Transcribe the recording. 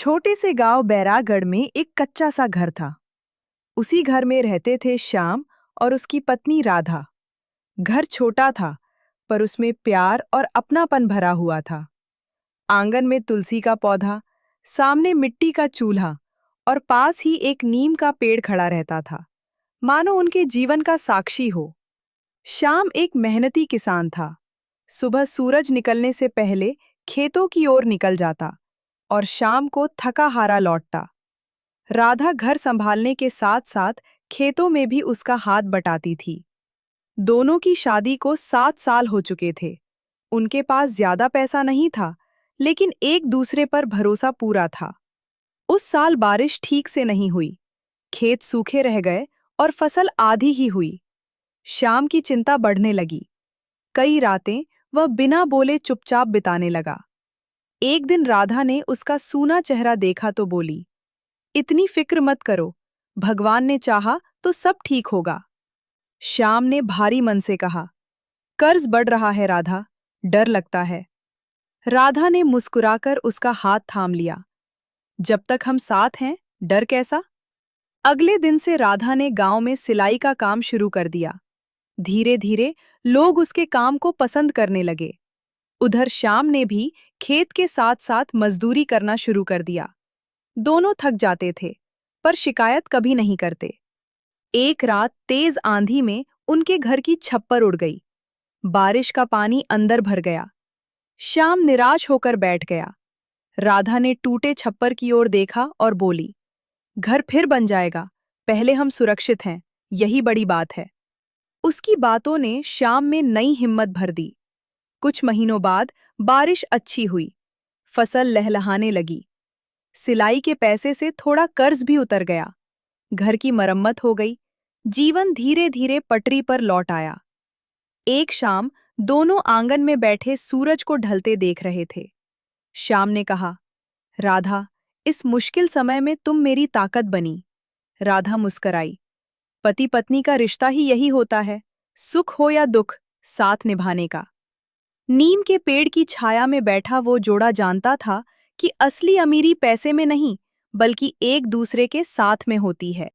छोटे से गांव बैरागढ़ में एक कच्चा सा घर था। उसी घर में रहते थे श्याम और उसकी पत्नी राधा। घर छोटा था, पर उसमें प्यार और अपनापन भरा हुआ था। आंगन में तुलसी का पौधा, सामने मिट्टी का चूल्हा और पास ही एक नीम का पेड़ खड़ा रहता था, मानो उनके जीवन का साक्षी हो। श्याम एक मेहनती किसान था। सुबह सूरज निकलने से पहले खेतों की ओर निकल जाता और शाम को थका हारा लौटता। राधा घर संभालने के साथ साथ खेतों में भी उसका हाथ बटाती थी। दोनों की शादी को 7 साल हो चुके थे। उनके पास ज्यादा पैसा नहीं था, लेकिन एक दूसरे पर भरोसा पूरा था। उस साल बारिश ठीक से नहीं हुई, खेत सूखे रह गए और फसल आधी ही हुई। शाम की चिंता बढ़ने लगी। कई रातें वह बिना बोले चुपचाप बिताने लगा। एक दिन राधा ने उसका सूना चेहरा देखा तो बोली, इतनी फिक्र मत करो, भगवान ने चाहा तो सब ठीक होगा। श्याम ने भारी मन से कहा, कर्ज बढ़ रहा है राधा, डर लगता है। राधा ने मुस्कुराकर उसका हाथ थाम लिया, जब तक हम साथ हैं, डर कैसा। अगले दिन से राधा ने गांव में सिलाई का काम शुरू कर दिया। धीरे धीरे लोग उसके काम को पसंद करने लगे। उधर श्याम ने भी खेत के साथ साथ मजदूरी करना शुरू कर दिया। दोनों थक जाते थे, पर शिकायत कभी नहीं करते। एक रात तेज आंधी में उनके घर की छप्पर उड़ गई। बारिश का पानी अंदर भर गया। श्याम निराश होकर बैठ गया। राधा ने टूटे छप्पर की ओर देखा और बोली, घर फिर बन जाएगा, पहले हम सुरक्षित हैं, यही बड़ी बात है। उसकी बातों ने श्याम में नई हिम्मत भर दी। कुछ महीनों बाद बारिश अच्छी हुई, फसल लहलहाने लगी। सिलाई के पैसे से थोड़ा कर्ज भी उतर गया। घर की मरम्मत हो गई। जीवन धीरे धीरे पटरी पर लौट आया। एक शाम दोनों आंगन में बैठे सूरज को ढलते देख रहे थे। श्याम ने कहा, राधा, इस मुश्किल समय में तुम मेरी ताकत बनी। राधा मुस्कराई, पति पत्नी का रिश्ता ही यही होता है, सुख हो या दुख, साथ निभाने का। नीम के पेड़ की छाया में बैठा वो जोड़ा जानता था कि असली अमीरी पैसे में नहीं, बल्कि एक दूसरे के साथ में होती है।